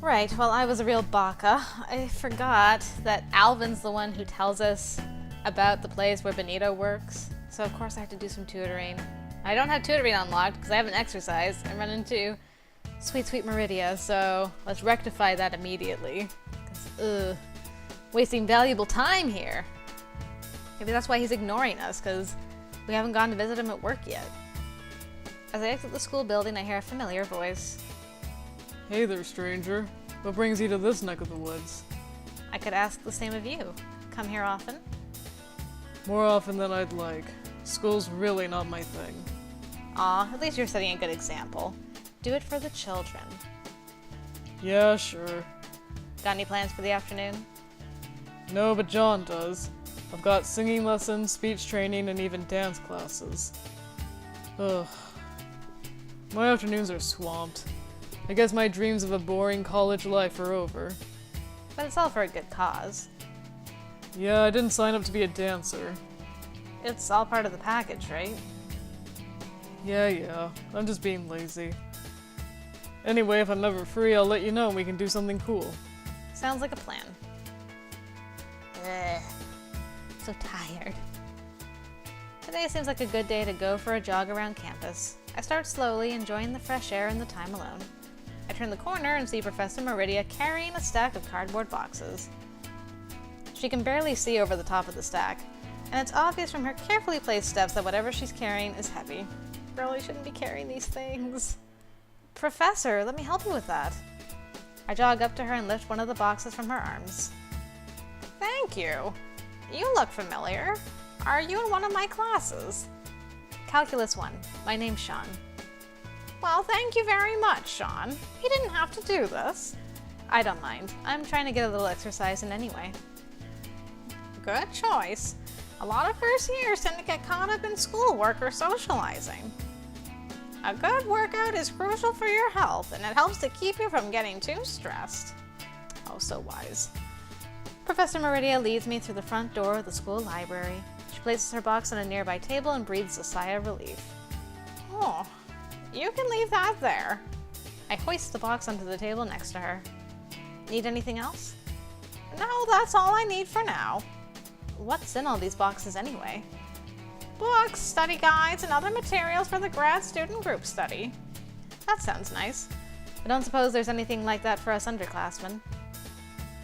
Right, well, I was a real baka. I forgot that Alvin's the one who tells us about the place where Benito works. So of course I have to do some tutoring. I don't have tutoring unlocked because I haven't exercised. I run into sweet Meridia, so let's rectify that immediately. Wasting valuable time here. Maybe that's why he's ignoring us, because we haven't gone to visit him at work yet. As I exit the school building, I hear a familiar voice. Hey there, stranger. What brings you to this neck of the woods? I could ask the same of you. Come here often? More often than I'd like. School's really not my thing. Aw, at least you're setting a good example. Do it for the children. Yeah, sure. Got any plans for the afternoon? No, but John does. I've got singing lessons, speech training, and even dance classes. Ugh. My afternoons are swamped. I guess my dreams of a boring college life are over. But it's all for a good cause. Yeah, I didn't sign up to be a dancer. It's all part of the package, right? Yeah. I'm just being lazy. Anyway, if I'm ever free, I'll let you know and we can do something cool. Sounds like a plan. Ugh. So tired. Today seems like a good day to go for a jog around campus. I start slowly, enjoying the fresh air and the time alone. I turn the corner and see Professor Meridia carrying a stack of cardboard boxes. She can barely see over the top of the stack, and it's obvious from her carefully placed steps that whatever she's carrying is heavy. Really shouldn't be carrying these things. Professor, let me help you with that. I jog up to her and lift one of the boxes from her arms. Thank you. You look familiar. Are you in one of my classes? Calculus 1. My name's Sian. Well, thank you very much, Sian. You didn't have to do this. I don't mind. I'm trying to get a little exercise in anyway. Good choice. A lot of first years tend to get caught up in schoolwork or socializing. A good workout is crucial for your health, and it helps to keep you from getting too stressed. Oh, so wise. Professor Meridia leads me through the front door of the school library. She places her box on a nearby table and breathes a sigh of relief. Oh, you can leave that there. I hoist the box onto the table next to her. Need anything else? No, that's all I need for now. What's in all these boxes anyway? Books, study guides, and other materials for the grad student group study. That sounds nice. I don't suppose there's anything like that for us underclassmen.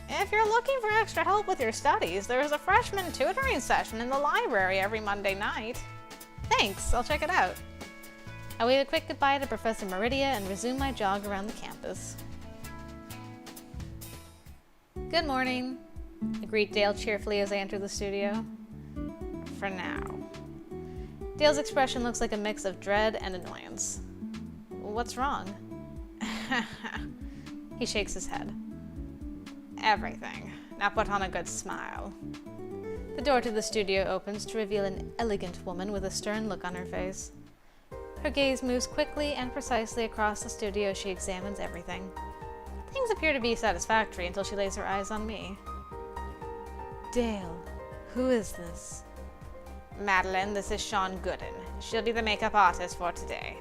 If you're looking for extra help with your studies, there's a freshman tutoring session in the library every Monday night. Thanks, I'll check it out. I wave a quick goodbye to Professor Meridia and resume my jog around the campus. Good morning, I greet Dale cheerfully as I enter the studio. For now. Dale's expression looks like a mix of dread and annoyance. What's wrong? He shakes his head. Everything. Now put on a good smile. The door to the studio opens to reveal an elegant woman with a stern look on her face. Her gaze moves quickly and precisely across the studio as she examines everything. Things appear to be satisfactory until she lays her eyes on me. Dale, who is this? Madeline, this is Sian Gooden. She'll be the makeup artist for today.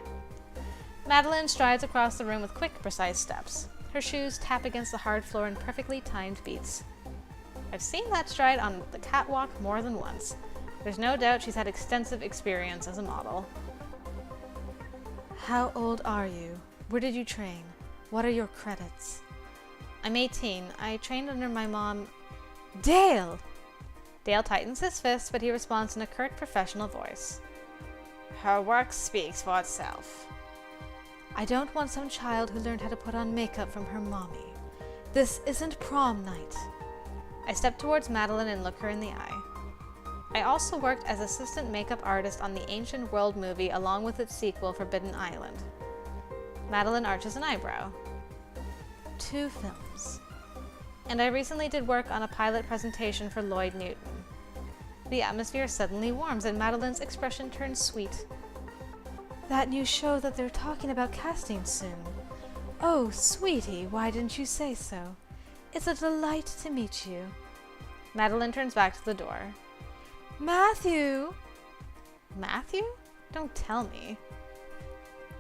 Madeline strides across the room with quick, precise steps. Her shoes tap against the hard floor in perfectly timed beats. I've seen that stride on the catwalk more than once. There's no doubt she's had extensive experience as a model. How old are you? Where did you train? What are your credits? I'm 18. I trained under my mom. Dale! Dale tightens his fist, but he responds in a curt, professional voice. Her work speaks for itself. I don't want some child who learned how to put on makeup from her mommy. This isn't prom night. I step towards Madeline and look her in the eye. I also worked as assistant makeup artist on the Ancient World movie along with its sequel, Forbidden Island. Madeline arches an eyebrow. 2 films. And I recently did work on a pilot presentation for Lloyd Newton. The atmosphere suddenly warms and Madeline's expression turns sweet. That new show that they're talking about casting soon. Oh, sweetie, why didn't you say so? It's a delight to meet you. Madeline turns back to the door. Matthew! Matthew? Don't tell me.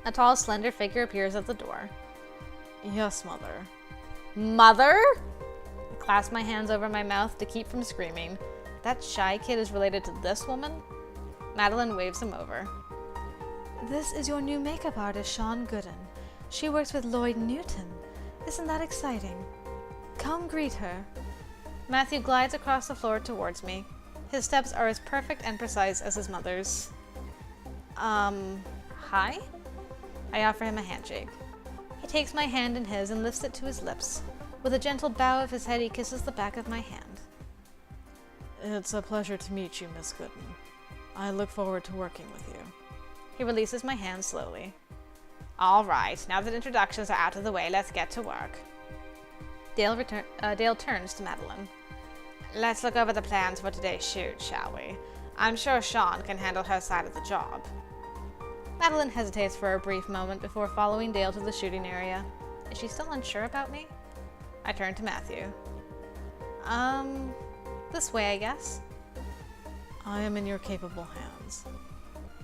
A tall, slender figure appears at the door. Yes, mother. Mother? I clasp my hands over my mouth to keep from screaming. That shy kid is related to this woman? Madeline waves him over. This is your new makeup artist, Sean Gooden. She works with Lloyd Newton. Isn't that exciting? Come greet her. Matthew glides across the floor towards me. His steps are as perfect and precise as his mother's. Hi? I offer him a handshake. He takes my hand in his and lifts it to his lips. With a gentle bow of his head, he kisses the back of my hand. It's a pleasure to meet you, Miss Gooden. I look forward to working with you. He releases my hand slowly. All right, now that introductions are out of the way, let's get to work. Dale turns to Madeline. Let's look over the plans for today's shoot, shall we? I'm sure Sean can handle her side of the job. Madeline hesitates for a brief moment before following Dale to the shooting area. Is she still unsure about me? I turn to Matthew. This way, I guess. I am in your capable hands.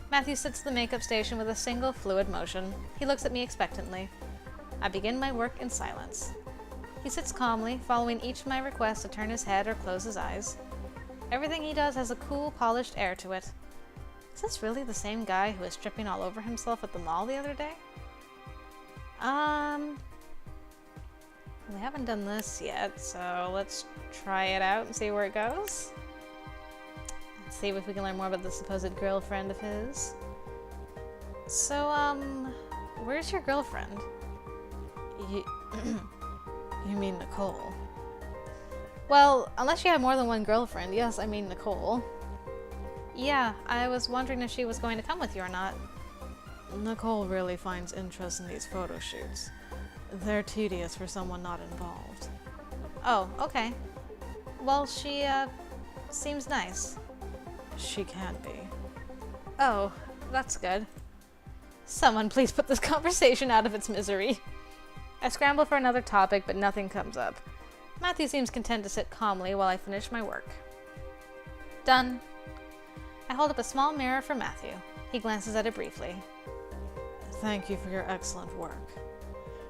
Matthew sits at the makeup station with a single fluid motion. He looks at me expectantly. I begin my work in silence. He sits calmly, following each of my requests to turn his head or close his eyes. Everything he does has a cool, polished air to it. Is this really the same guy who was tripping all over himself at the mall the other day? We haven't done this yet, so let's try it out and see where it goes. Let's see if we can learn more about the supposed girlfriend of his. So, where's your girlfriend? You mean Nicole? Well, unless you have more than one girlfriend, yes, I mean Nicole. Yeah, I was wondering if she was going to come with you or not. Nicole really finds interest in these photo shoots. They're tedious for someone not involved. Oh, okay. Well, she, seems nice. She can be. Oh, that's good. Someone please put this conversation out of its misery. I scramble for another topic, but nothing comes up. Matthew seems content to sit calmly while I finish my work. Done. I hold up a small mirror for Matthew. He glances at it briefly. Thank you for your excellent work.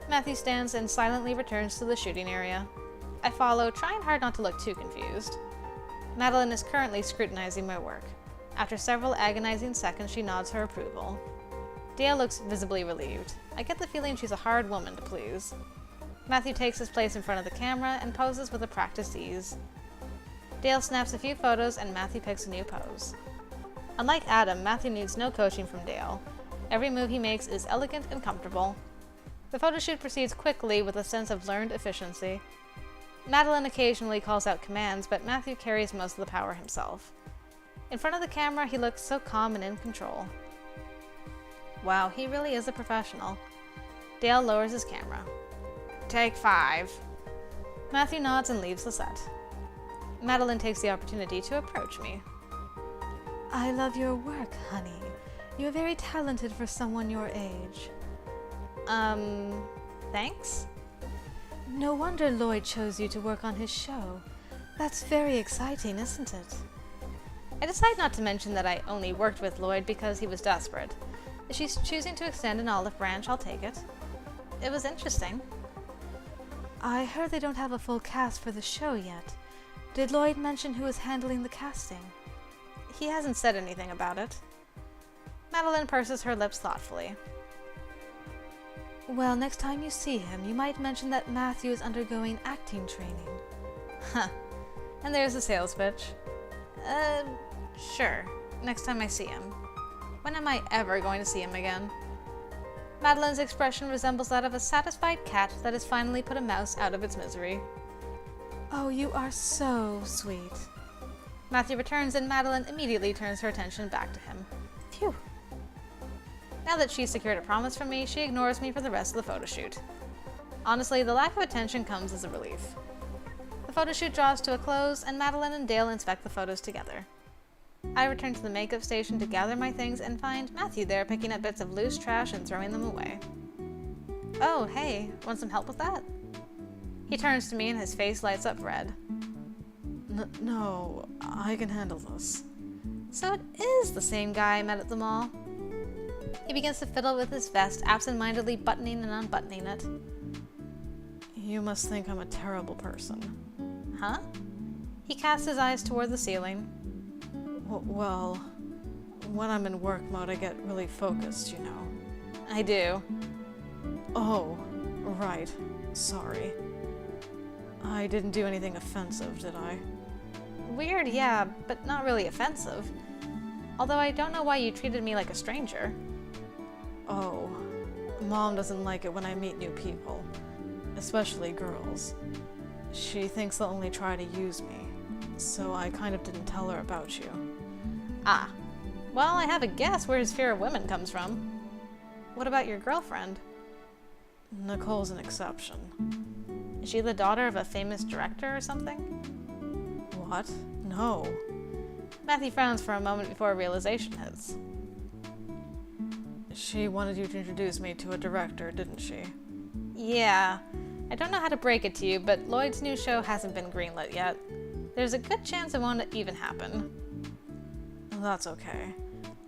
Matthew stands and silently returns to the shooting area. I follow, trying hard not to look too confused. Madeline is currently scrutinizing my work. After several agonizing seconds, she nods her approval. Dale looks visibly relieved. I get the feeling she's a hard woman to please. Matthew takes his place in front of the camera and poses with a practiced ease. Dale snaps a few photos and Matthew picks a new pose. Unlike Adam, Matthew needs no coaching from Dale. Every move he makes is elegant and comfortable. The photo shoot proceeds quickly with a sense of learned efficiency. Madeline occasionally calls out commands, but Matthew carries most of the power himself. In front of the camera, he looks so calm and in control. Wow, he really is a professional. Dale lowers his camera. Take 5. Matthew nods and leaves the set. Madeline takes the opportunity to approach me. I love your work, honey. You're very talented for someone your age. Thanks? No wonder Lloyd chose you to work on his show. That's very exciting, isn't it? I decide not to mention that I only worked with Lloyd because he was desperate. If she's choosing to extend an olive branch, I'll take it. It was interesting. I heard they don't have a full cast for the show yet. Did Lloyd mention who is handling the casting? He hasn't said anything about it. Madeline purses her lips thoughtfully. Well, next time you see him, you might mention that Matthew is undergoing acting training. Huh. And there's the sales pitch. Sure. Next time I see him. When am I ever going to see him again? Madeline's expression resembles that of a satisfied cat that has finally put a mouse out of its misery. Oh, you are so sweet. Matthew returns and Madeline immediately turns her attention back to him. Phew. Now that she's secured a promise from me, she ignores me for the rest of the photo shoot. Honestly, the lack of attention comes as a relief. The photo shoot draws to a close, and Madeline and Dale inspect the photos together. I return to the makeup station to gather my things and find Matthew there picking up bits of loose trash and throwing them away. Oh, hey, want some help with that? He turns to me and his face lights up red. No, I can handle this. So it is the same guy I met at the mall. He begins to fiddle with his vest, absent-mindedly buttoning and unbuttoning it. You must think I'm a terrible person. Huh? He cast his eyes toward the ceiling. Well, when I'm in work mode, I get really focused, you know. I do. Oh, right. Sorry. I didn't do anything offensive, did I? Weird, yeah, but not really offensive. Although I don't know why you treated me like a stranger. Oh, Mom doesn't like it when I meet new people, especially girls. She thinks they'll only try to use me, so I kind of didn't tell her about you. Ah. Well, I have a guess where his fear of women comes from. What about your girlfriend? Nicole's an exception. Is she the daughter of a famous director or something? What? No. Matthew frowns for a moment before realization hits. She wanted you to introduce me to a director, didn't she? Yeah. I don't know how to break it to you, but Lloyd's new show hasn't been greenlit yet. There's a good chance it won't even happen. That's okay.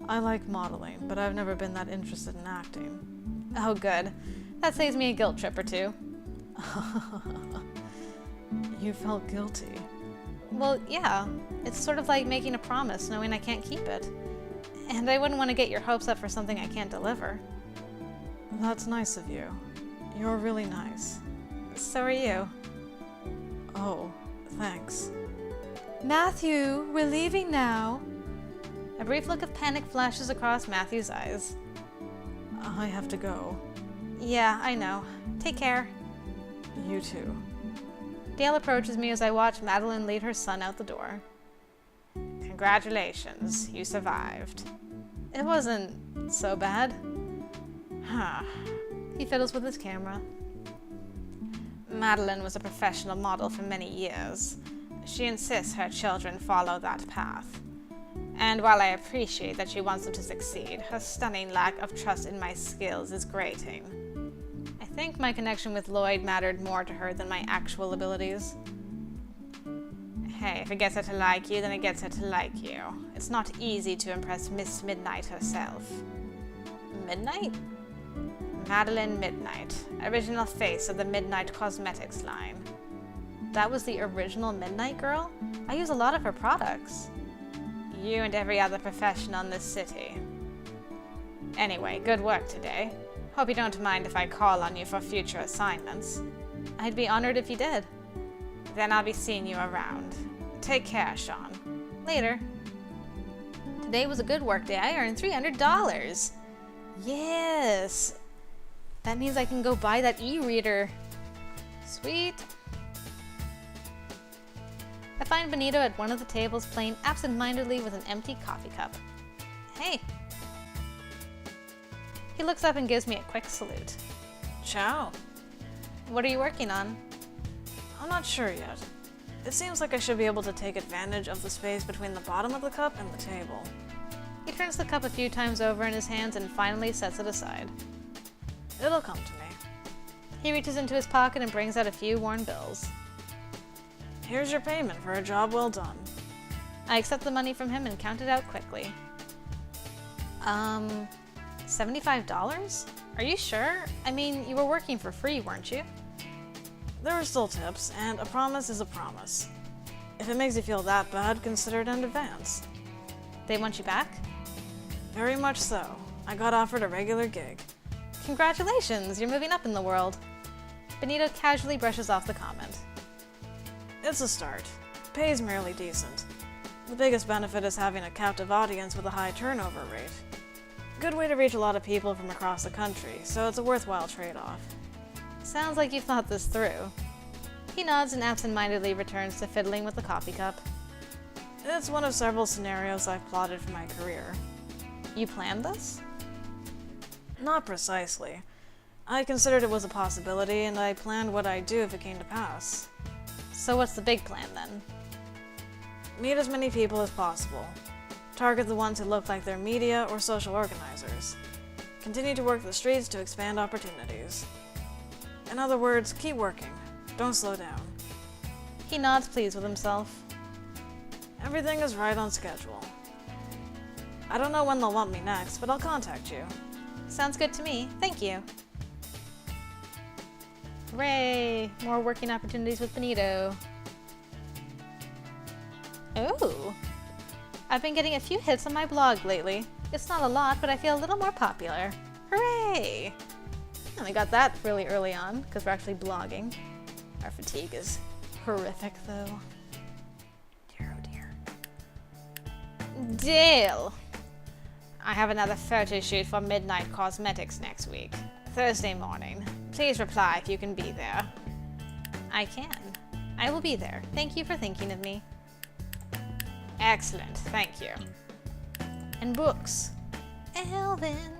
I like modeling, but I've never been that interested in acting. Oh, good. That saves me a guilt trip or two. You felt guilty. Well, yeah. It's sort of like making a promise knowing I can't keep it. And I wouldn't want to get your hopes up for something I can't deliver. That's nice of you. You're really nice. So are you. Oh, thanks. Matthew, we're leaving now. A brief look of panic flashes across Matthew's eyes. I have to go. Yeah, I know. Take care. You too. Dale approaches me as I watch Madeline lead her son out the door. Congratulations, you survived. It wasn't so bad. Huh. He fiddles with his camera. Madeline was a professional model for many years. She insists her children follow that path. And while I appreciate that she wants them to succeed, her stunning lack of trust in my skills is grating. I think my connection with Lloyd mattered more to her than my actual abilities. Hey, if it gets her to like you, then it gets her to like you. It's not easy to impress Miss Midnight herself. Midnight? Madeline Midnight, original face of the Midnight Cosmetics line. That was the original Midnight girl? I use a lot of her products. You and every other professional in this city. Anyway, good work today. Hope you don't mind if I call on you for future assignments. I'd be honored if you did. Then I'll be seeing you around. Take care, Sean. Later. Today was a good work day. I earned $300. Yes. That means I can go buy that e-reader. Sweet. I find Bonito at one of the tables playing absent-mindedly with an empty coffee cup. Hey. He looks up and gives me a quick salute. Ciao. What are you working on? I'm not sure yet. It seems like I should be able to take advantage of the space between the bottom of the cup and the table. He turns the cup a few times over in his hands and finally sets it aside. It'll come to me. He reaches into his pocket and brings out a few worn bills. Here's your payment for a job well done. I accept the money from him and count it out quickly. $75? Are you sure? I mean, you were working for free, weren't you? There are still tips, and a promise is a promise. If it makes you feel that bad, consider it in advance. They want you back? Very much so. I got offered a regular gig. Congratulations, you're moving up in the world. Benito casually brushes off the comment. It's a start. Pay's merely decent. The biggest benefit is having a captive audience with a high turnover rate. Good way to reach a lot of people from across the country, so it's a worthwhile trade-off. Sounds like you've thought this through. He nods and absent-mindedly returns to fiddling with the coffee cup. It's one of several scenarios I've plotted for my career. You planned this? Not precisely. I considered it was a possibility, and I planned what I'd do if it came to pass. So what's the big plan then? Meet as many people as possible. Target the ones who look like they're media or social organizers. Continue to work the streets to expand opportunities. In other words, keep working. Don't slow down. He nods, pleased with himself. Everything is right on schedule. I don't know when they'll want me next, but I'll contact you. Sounds good to me. Thank you. Hooray! More working opportunities with Benito. Oh! I've been getting a few hits on my blog lately. It's not a lot, but I feel a little more popular. Hooray! And we got that really early on, because we're actually blogging. Our fatigue is horrific, though. Dear, oh dear. Dale! I have another photo shoot for Midnight Cosmetics next week. Thursday morning. Please reply if you can be there. I can. I will be there. Thank you for thinking of me. Excellent. Thank you. And books. Alvin.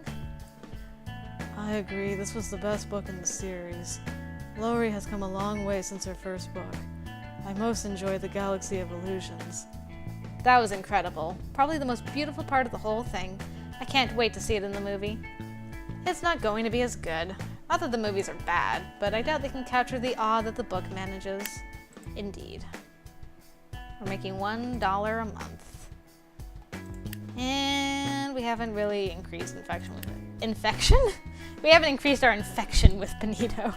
I agree, this was the best book in the series. Lowry has come a long way since her first book. I most enjoyed The Galaxy of Illusions. That was incredible. Probably the most beautiful part of the whole thing. I can't wait to see it in the movie. It's not going to be as good. Not that the movies are bad, but I doubt they can capture the awe that the book manages. Indeed. We're making $1 a month. And we haven't really increased infection with it. Infection? We haven't increased our infection with Bonito.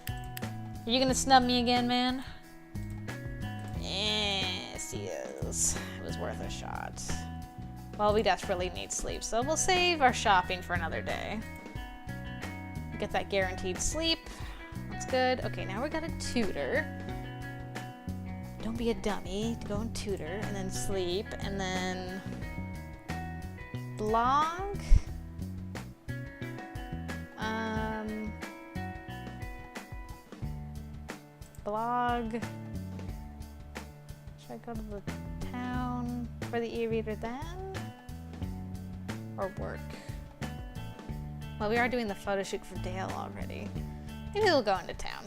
Are you gonna snub me again, man? Yes, he is. It was worth a shot. Well, we desperately need sleep, so we'll save our shopping for another day. Get that guaranteed sleep. That's good. Okay, now we got a tutor. Don't be a dummy. Go and tutor, and then sleep, and then blog. Blog. Should I go to the town for the e-reader then? Or work? Well, we are doing the photo shoot for Dale already. Maybe we'll go into town.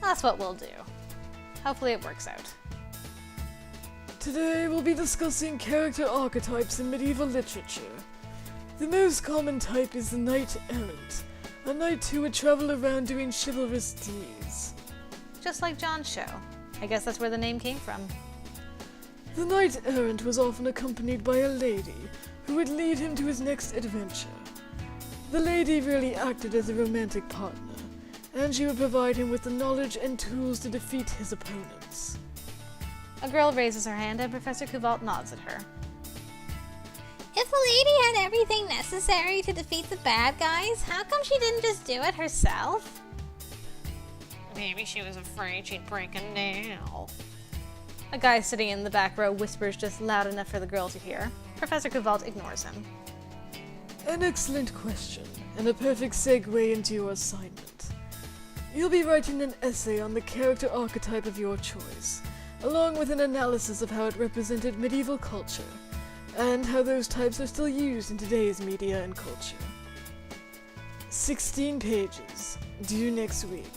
That's what we'll do. Hopefully it works out. Today we'll be discussing character archetypes in medieval literature. The most common type is the knight errant, a knight who would travel around doing chivalrous deeds. Just like John's show. I guess that's where the name came from. The knight errant was often accompanied by a lady who would lead him to his next adventure. The lady really acted as a romantic partner, and she would provide him with the knowledge and tools to defeat his opponents. A girl raises her hand and Professor Kuvalt nods at her. If the lady had everything necessary to defeat the bad guys, how come she didn't just do it herself? Maybe she was afraid she'd break a nail. A guy sitting in the back row whispers just loud enough for the girl to hear. Professor Kuvalt ignores him. An excellent question, and a perfect segue into your assignment. You'll be writing an essay on the character archetype of your choice, along with an analysis of how it represented medieval culture, and how those types are still used in today's media and culture. 16 pages, due next week.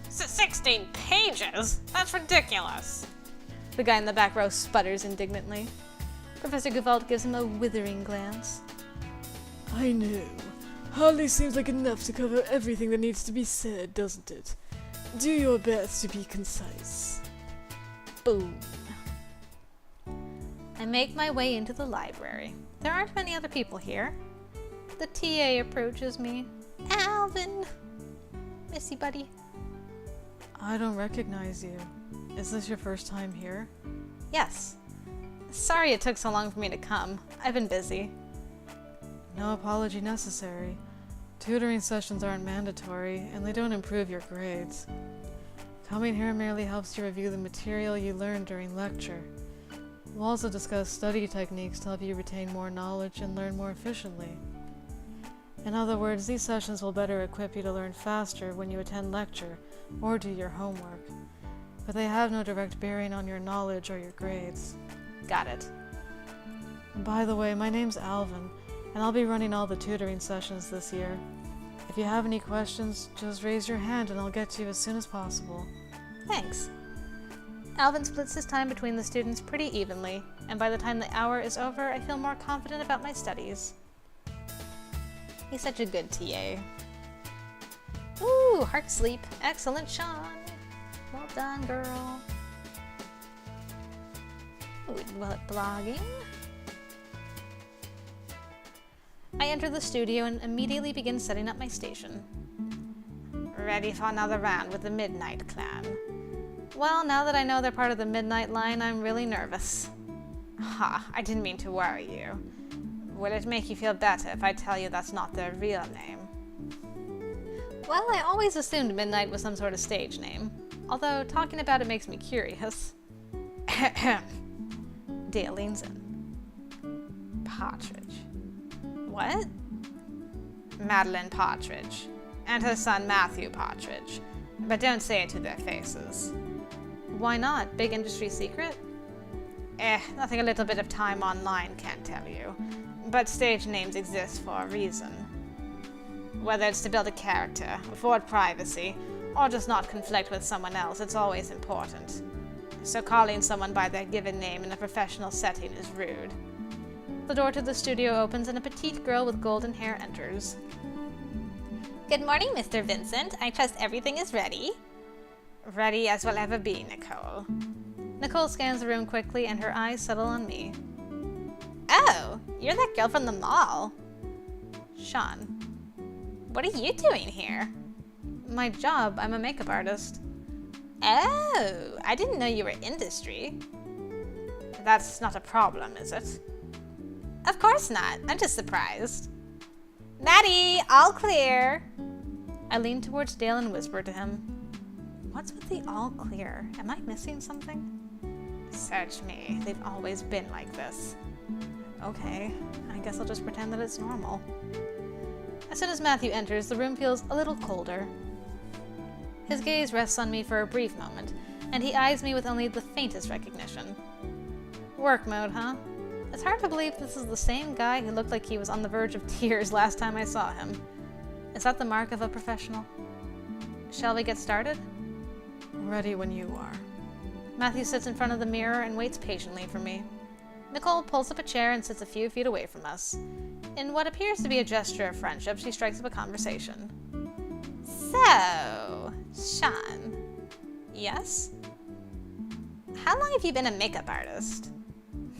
16 pages? That's ridiculous! The guy in the back row sputters indignantly. Professor Kuvalt gives him a withering glance. I know. Hardly seems like enough to cover everything that needs to be said, doesn't it? Do your best to be concise. Boom. I make my way into the library. There aren't many other people here. The TA approaches me. Alvin! Missy buddy. I don't recognize you. Is this your first time here? Yes. Sorry it took so long for me to come. I've been busy. No apology necessary. Tutoring sessions aren't mandatory, and they don't improve your grades. Coming here merely helps you review the material you learned during lecture. We'll also discuss study techniques to help you retain more knowledge and learn more efficiently. In other words, these sessions will better equip you to learn faster when you attend lecture or do your homework, but they have no direct bearing on your knowledge or your grades. Got it. And by the way, my name's Alvin, and I'll be running all the tutoring sessions this year. If you have any questions, just raise your hand and I'll get to you as soon as possible. Thanks. Alvin splits his time between the students pretty evenly, and by the time the hour is over, I feel more confident about my studies. He's such a good TA. Ooh, heart sleep. Excellent, Sean. Well done, girl. Ooh, well at blogging. I enter the studio and immediately begin setting up my station. Ready for another round with the Midnight Clan? Well, now that I know they're part of the Midnight Line, I'm really nervous. Ha, I didn't mean to worry you. Will it make you feel better if I tell you that's not their real name? Well, I always assumed Midnight was some sort of stage name. Although, talking about it makes me curious. Dale leans in. Partridge. What? Madeline Partridge. And her son Matthew Partridge. But don't say it to their faces. Why not? Big industry secret? Nothing a little bit of time online can't tell you. But stage names exist for a reason. Whether it's to build a character, afford privacy, or just not conflict with someone else, it's always important. So calling someone by their given name in a professional setting is rude. The door to the studio opens and a petite girl with golden hair enters. Good morning, Mr. Vincent. I trust everything is ready. Ready as will ever be, Nicole. Nicole scans the room quickly and her eyes settle on me. Oh, you're that girl from the mall. Sian. What are you doing here? My job, I'm a makeup artist. Oh, I didn't know you were industry. That's not a problem, is it? Of course not. I'm just surprised. Maddie, all clear. I leaned towards Dale and whispered to him. What's with the all clear? Am I missing something? Search me. They've always been like this. Okay, I guess I'll just pretend that it's normal. As soon as Matthew enters, the room feels a little colder. His gaze rests on me for a brief moment, and he eyes me with only the faintest recognition. Work mode, huh? It's hard to believe this is the same guy who looked like he was on the verge of tears last time I saw him. Is that the mark of a professional? Shall we get started? Ready when you are. Matthew sits in front of the mirror and waits patiently for me. Nicole pulls up a chair and sits a few feet away from us. In what appears to be a gesture of friendship, she strikes up a conversation. So, Sian, Yes? how long have you been a makeup artist?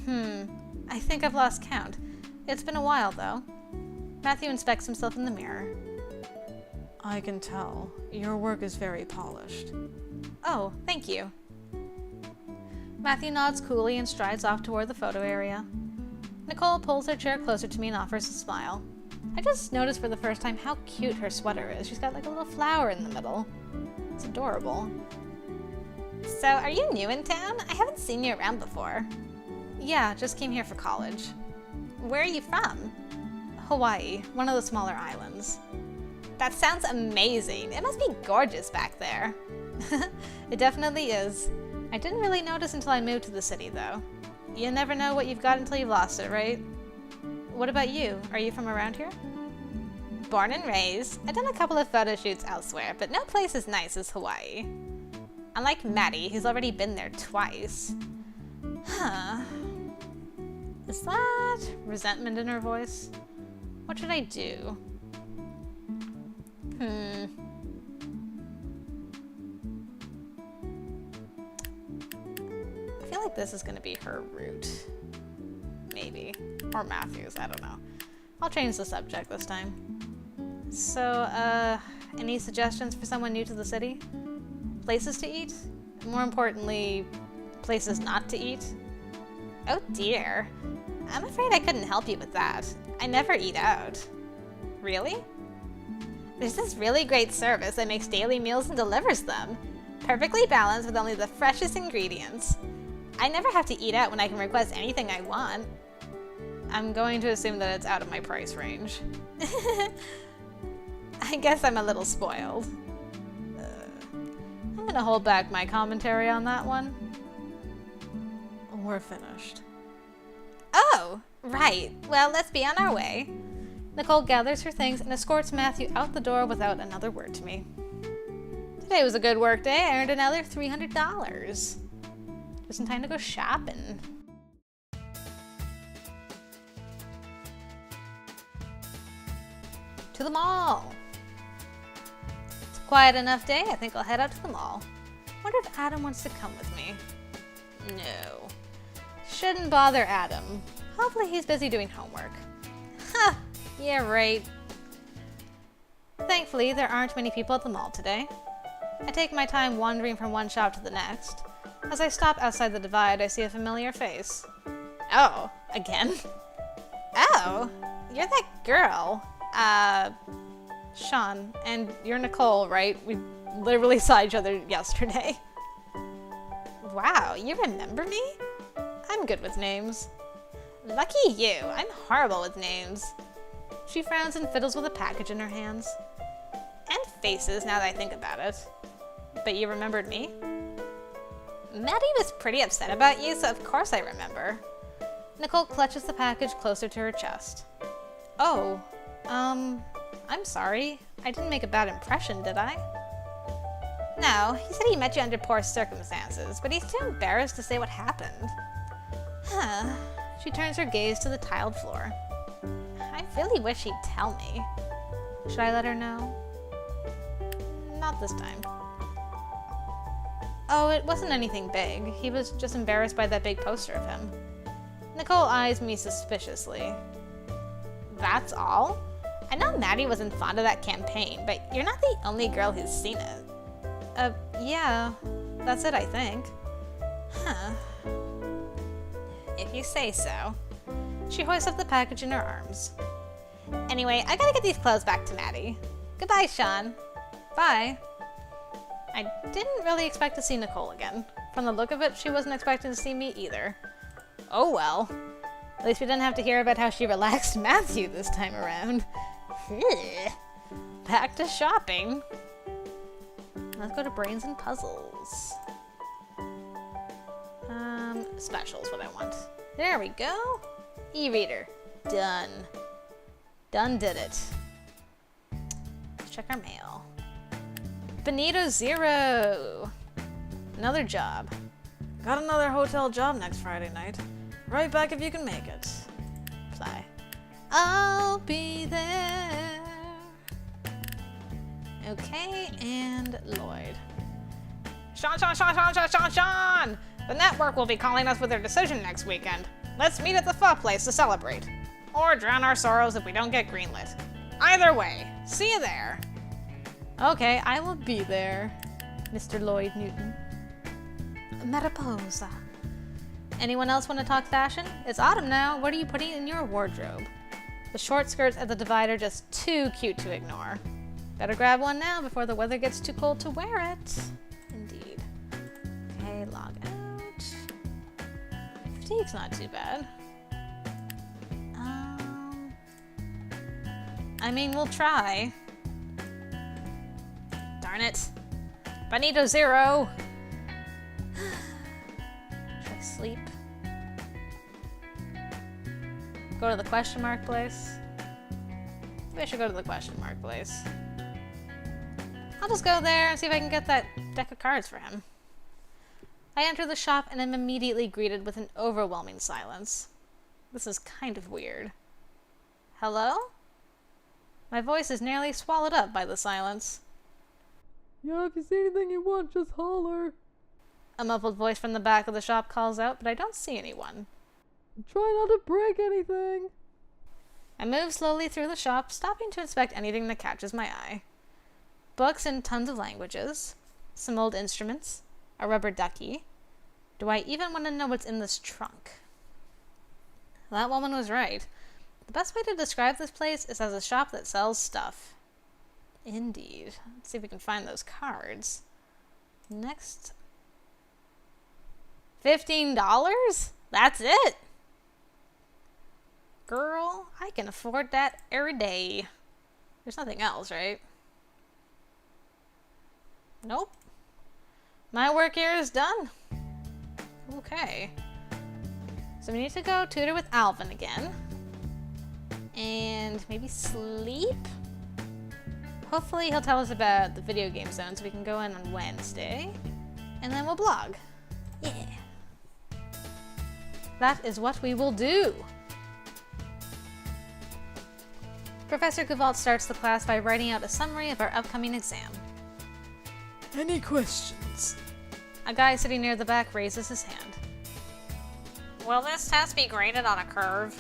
I think I've lost count. It's been a while, though. Matthew inspects himself in the mirror. I can tell. Your work is very polished. Oh, thank you. Matthew nods coolly and strides off toward the photo area. Nicole pulls her chair closer to me and offers a smile. I just noticed for the first time how cute her sweater is. She's got like a little flower in the middle. It's adorable. So, are you new in town? I haven't seen you around before. Yeah, just came here for college. Where are you from? Hawaii, one of the smaller islands. That sounds amazing. It must be gorgeous back there. It definitely is. I didn't really notice until I moved to the city, though. You never know what you've got until you've lost it, right? What about you? Are you from around here? Born and raised. I've done a couple of photo shoots elsewhere, but no place as nice as Hawaii. Unlike Maddie, who's already been there twice. Huh. Is that resentment in her voice? What should I do? I feel like this is gonna be her route. Maybe. Or Matthew's, I don't know. I'll change the subject this time. So, any suggestions for someone new to the city? Places to eat? More importantly, places not to eat? Oh dear. I'm afraid I couldn't help you with that. I never eat out. Really? There's this really great service that makes daily meals and delivers them. Perfectly balanced with only the freshest ingredients. I never have to eat out when I can request anything I want. I'm going to assume that it's out of my price range. I guess I'm a little spoiled. I'm gonna hold back my commentary on that one. We're finished. Oh, right. Well, let's be on our way. Nicole gathers her things and escorts Matthew out the door without another word to me. Today was a good work day. I earned another $300. Just in time to go shopping. To the mall. It's a quiet enough day. I think I'll head out to the mall. Wonder if Adam wants to come with me. No. Shouldn't bother Adam. Hopefully he's busy doing homework. Ha! Yeah, right. Thankfully, there aren't many people at the mall today. I take my time wandering from one shop to the next. As I stop outside the divide, I see a familiar face. Oh, again? Oh, you're that girl. Sean, and you're Nicole, right? We literally saw each other yesterday. Wow, you remember me? I'm good with names. Lucky you, I'm horrible with names. She frowns and fiddles with a package in her hands. And faces, now that I think about it. But you remembered me? Maddie was pretty upset about you, so of course I remember. Nicole clutches the package closer to her chest. Oh, I'm sorry. I didn't make a bad impression, did I? No, he said he met you under poor circumstances, but he's too embarrassed to say what happened. Huh. She turns her gaze to the tiled floor. I really wish he'd tell me. Should I let her know? Not this time. Oh, it wasn't anything big. He was just embarrassed by that big poster of him. Nicole eyes me suspiciously. That's all? I know Maddie wasn't fond of that campaign, but you're not the only girl who's seen it. Yeah. That's it, I think. Huh. If you say so. She hoists up the package in her arms. Anyway, I gotta get these clothes back to Maddie. Goodbye, Sean. Bye. I didn't really expect to see Nicole again. From the look of it, she wasn't expecting to see me either. Oh well. At least we didn't have to hear about how she relaxed Matthew this time around. Back to shopping. Let's go to Brains and Puzzles. Specials, what I want. There we go. E-reader. Done. Done did it. Let's check our mail. Benito 0. Another job. Got another hotel job next Friday night. Right back if you can make it. Fly. I'll be there. Okay, and Lloyd. Sean! The network will be calling us with their decision next weekend. Let's meet at the pho place to celebrate. Or drown our sorrows if we don't get greenlit. Either way, see you there. Okay, I will be there, Mr. Lloyd Newton. Mariposa. Anyone else want to talk fashion? It's autumn now. What are you putting in your wardrobe? The short skirts at the divide are just too cute to ignore. Better grab one now before the weather gets too cold to wear it. Indeed. Okay, log out. Fatigue's not too bad. I mean, we'll try. Darn it. Bonito 0. Should I sleep? Go to the question mark place? Maybe I should go to the question mark place. I'll just go there and see if I can get that deck of cards for him. I enter the shop and am immediately greeted with an overwhelming silence. This is kind of weird. Hello? My voice is nearly swallowed up by the silence. Yeah, if you see anything you want, just holler. A muffled voice from the back of the shop calls out, but I don't see anyone. Try not to break anything. I move slowly through the shop, stopping to inspect anything that catches my eye. Books in tons of languages, some old instruments, a rubber ducky. Do I even want to know what's in this trunk? That woman was right. The best way to describe this place is as a shop that sells stuff. Indeed. Let's see if we can find those cards. Next. $15? That's it? Girl, I can afford that every day. There's nothing else, right? Nope. My work here is done. Okay. So we need to go tutor with Alvin again. And maybe sleep? Hopefully he'll tell us about the video game zone so we can go in on Wednesday. And then we'll blog. Yeah. That is what we will do. Professor Gavalt starts the class by writing out a summary of our upcoming exam. Any questions? A guy sitting near the back raises his hand. Will this test be graded on a curve?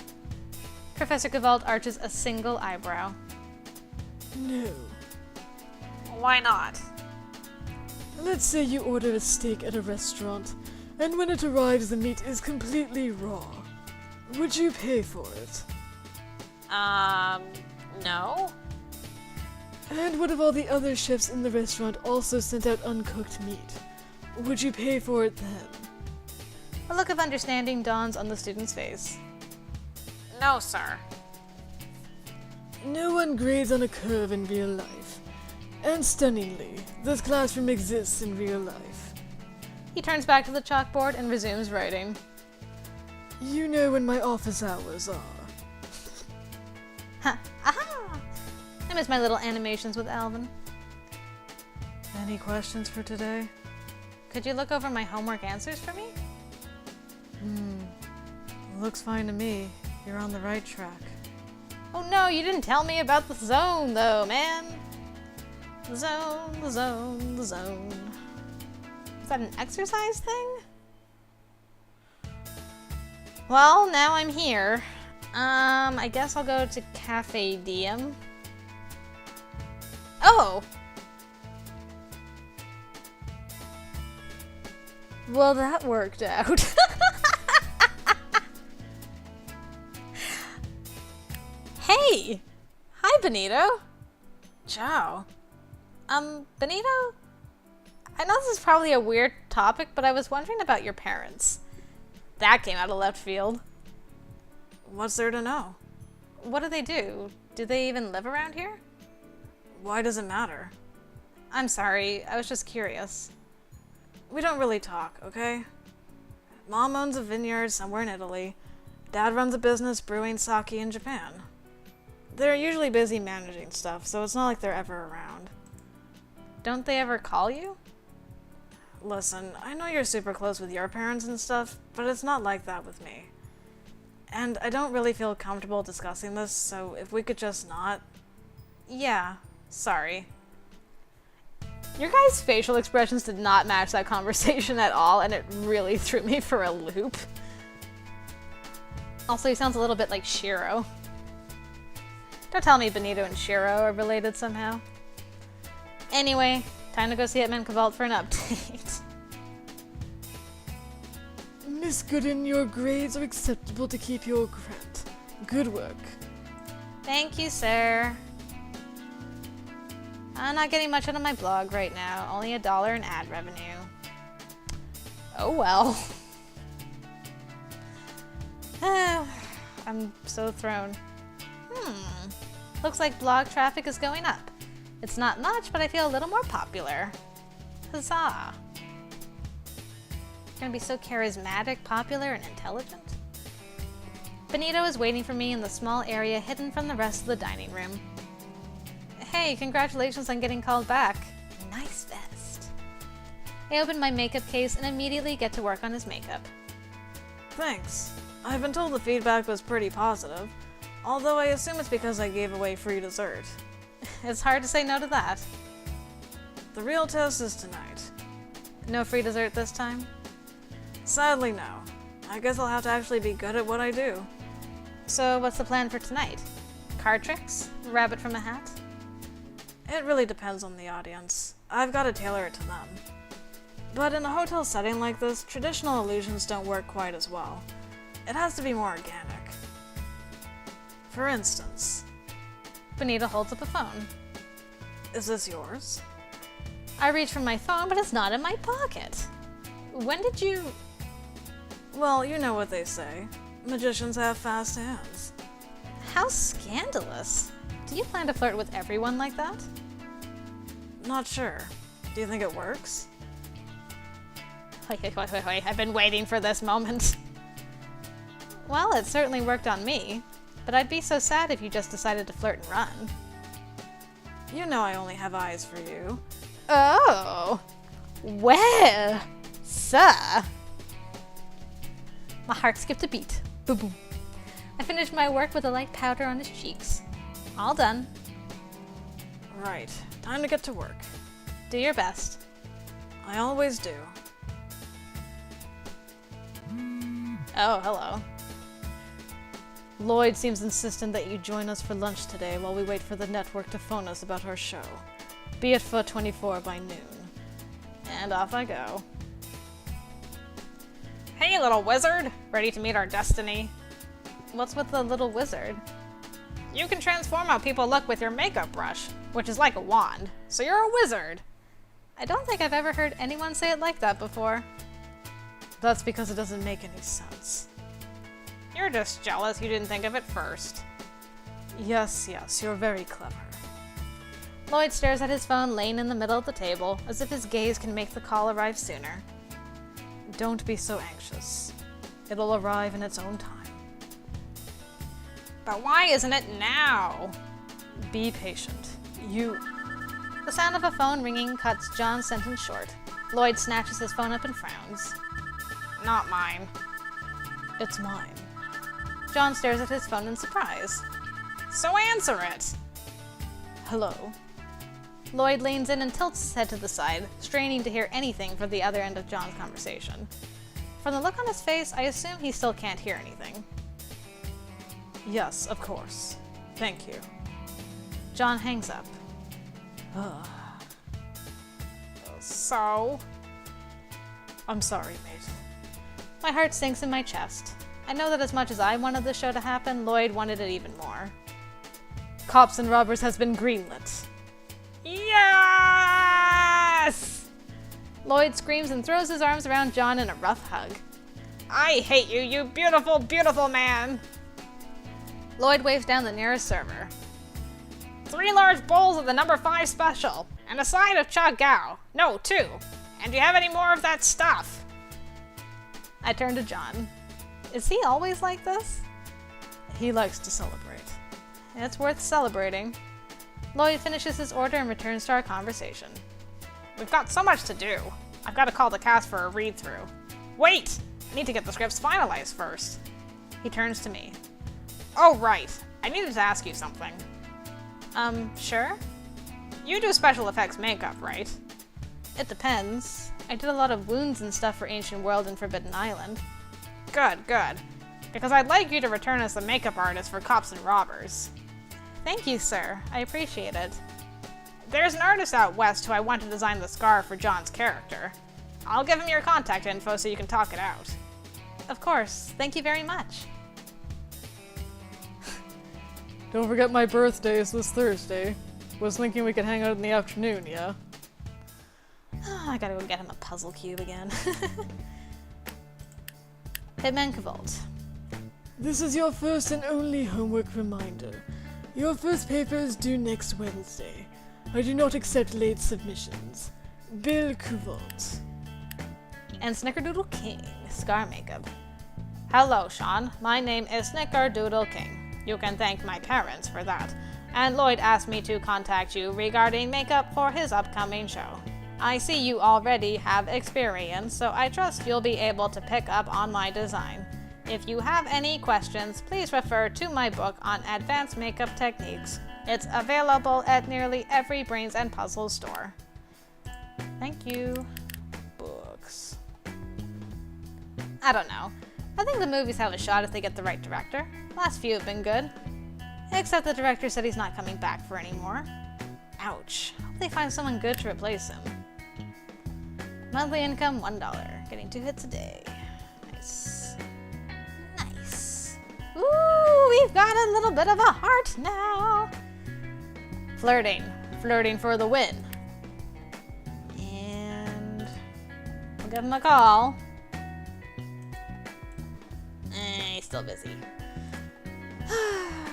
Professor Gavalt arches a single eyebrow. No. Why not? Let's say you order a steak at a restaurant, and when it arrives the meat is completely raw. Would you pay for it? No. And what if all the other chefs in the restaurant also sent out uncooked meat? Would you pay for it then? A look of understanding dawns on the student's face. No, sir. No one grades on a curve in real life. And stunningly, this classroom exists in real life. He turns back to the chalkboard and resumes writing. You know when my office hours are. Ha! Aha! I miss my little animations with Alvin. Any questions for today? Could you look over my homework answers for me? Looks fine to me. You're on the right track. Oh no, you didn't tell me about the zone though, man! The zone, the zone, the zone. Is that an exercise thing? Well, now I'm here. I guess I'll go to Cafe Diem. Oh! Well, that worked out. Hey! Hi, Benito! Ciao. Benito? I know this is probably a weird topic, but I was wondering about your parents. That came out of left field. What's there to know? What do they do? Do they even live around here? Why does it matter? I'm sorry, I was just curious. We don't really talk, okay? Mom owns a vineyard somewhere in Italy. Dad runs a business brewing sake in Japan. They're usually busy managing stuff, so it's not like they're ever around. Don't they ever call you? Listen, I know you're super close with your parents and stuff, but it's not like that with me. And I don't really feel comfortable discussing this, so if we could just not... Yeah, sorry. Your guys' facial expressions did not match that conversation at all, and it really threw me for a loop. Also, he sounds a little bit like Shiro. Don't tell me Benito and Shiro are related somehow. Anyway, time to go see Hitman Vault for an update. Miss Gooden, your grades are acceptable to keep your grant. Good work. Thank you, sir. I'm not getting much out of my blog right now. Only $1 in ad revenue. Oh well. I'm so thrown. Looks like blog traffic is going up. It's not much, but I feel a little more popular. Huzzah! Gonna be so charismatic, popular, and intelligent. Benito is waiting for me in the small area hidden from the rest of the dining room. Hey, congratulations on getting called back. Nice vest. I open my makeup case and immediately get to work on his makeup. Thanks. I've been told the feedback was pretty positive, although I assume it's because I gave away free dessert. It's hard to say no to that. The real test is tonight. No free dessert this time? Sadly, no. I guess I'll have to actually be good at what I do. So what's the plan for tonight? Card tricks? Rabbit from a hat? It really depends on the audience. I've got to tailor it to them. But in a hotel setting like this, traditional illusions don't work quite as well. It has to be more organic. For instance... Benito holds up a phone. Is this yours? I reach for my phone, but it's not in my pocket. When did you... Well, you know what they say. Magicians have fast hands. How scandalous. Do you plan to flirt with everyone like that? Not sure. Do you think it works? Wait, I've been waiting for this moment. Well, it certainly worked on me, but I'd be so sad if you just decided to flirt and run. You know I only have eyes for you. Oh, well, sir. My heart skipped a beat. Boom, boom. I finished my work with a light powder on his cheeks. All done. Right, time to get to work. Do your best. I always do. Oh, hello. Lloyd seems insistent that you join us for lunch today while we wait for the network to phone us about our show. Be at Foot 24 by noon. And off I go. Hey, little wizard! Ready to meet our destiny? What's with the little wizard? You can transform how people look with your makeup brush, which is like a wand, so you're a wizard. I don't think I've ever heard anyone say it like that before. That's because it doesn't make any sense. You're just jealous you didn't think of it first. Yes, you're very clever. Lloyd stares at his phone laying in the middle of the table, as if his gaze can make the call arrive sooner. Don't be so anxious. It'll arrive in its own time. But why isn't it now? Be patient. The sound of a phone ringing cuts John's sentence short. Lloyd snatches his phone up and frowns. Not mine. It's mine. John stares at his phone in surprise. So answer it! Hello. Lloyd leans in and tilts his head to the side, straining to hear anything from the other end of John's conversation. From the look on his face, I assume he still can't hear anything. Yes, of course. Thank you. John hangs up. So? I'm sorry, mate. My heart sinks in my chest. I know that as much as I wanted the show to happen, Lloyd wanted it even more. Cops and Robbers has been greenlit. Yes! Lloyd screams and throws his arms around John in a rough hug. I hate you, you beautiful, beautiful man! Lloyd waves down the nearest server. 3 large bowls of the number 5 special, and a side of cha gao. No, 2. And do you have any more of that stuff? I turn to John. Is he always like this? He likes to celebrate. It's worth celebrating. Lloyd finishes his order and returns to our conversation. We've got so much to do. I've got to call the cast for a read-through. Wait! I need to get the scripts finalized first. He turns to me. Oh, right. I needed to ask you something. Sure? You do special effects makeup, right? It depends. I did a lot of wounds and stuff for Ancient World and Forbidden Island. Good, good. Because I'd like you to return as the makeup artist for Cops and Robbers. Thank you, sir. I appreciate it. There's an artist out west who I want to design the scar for John's character. I'll give him your contact info so you can talk it out. Of course. Thank you very much. Don't forget my birthday is this Thursday. Was thinking we could hang out in the afternoon, yeah? I gotta go get him a puzzle cube again. Hitman Cavalt. This is your first and only homework reminder. Your first paper is due next Wednesday. I do not accept late submissions. Bill Cavalt. And Snickerdoodle King, scar makeup. Hello, Sean. My name is Snickerdoodle King. You can thank my parents for that. And Lloyd asked me to contact you regarding makeup for his upcoming show. I see you already have experience, so I trust you'll be able to pick up on my design. If you have any questions, please refer to my book on advanced makeup techniques. It's available at nearly every Brains and Puzzles store. Thank you. Books. I don't know. I think the movies have a shot if they get the right director. Last few have been good. Except the director said he's not coming back for any more. Ouch. Hope they find someone good to replace him. Monthly income, $1. Getting 2 hits a day. Nice. Nice. Ooh, we've got a little bit of a heart now. Flirting. Flirting for the win. And I'll give him a call. He's still busy.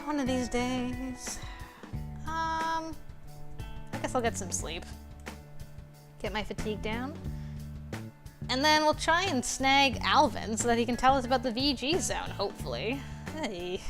One of these days. I guess I'll get some sleep. Get my fatigue down. And then we'll try and snag Alvin so that he can tell us about the VG zone, hopefully. Hey.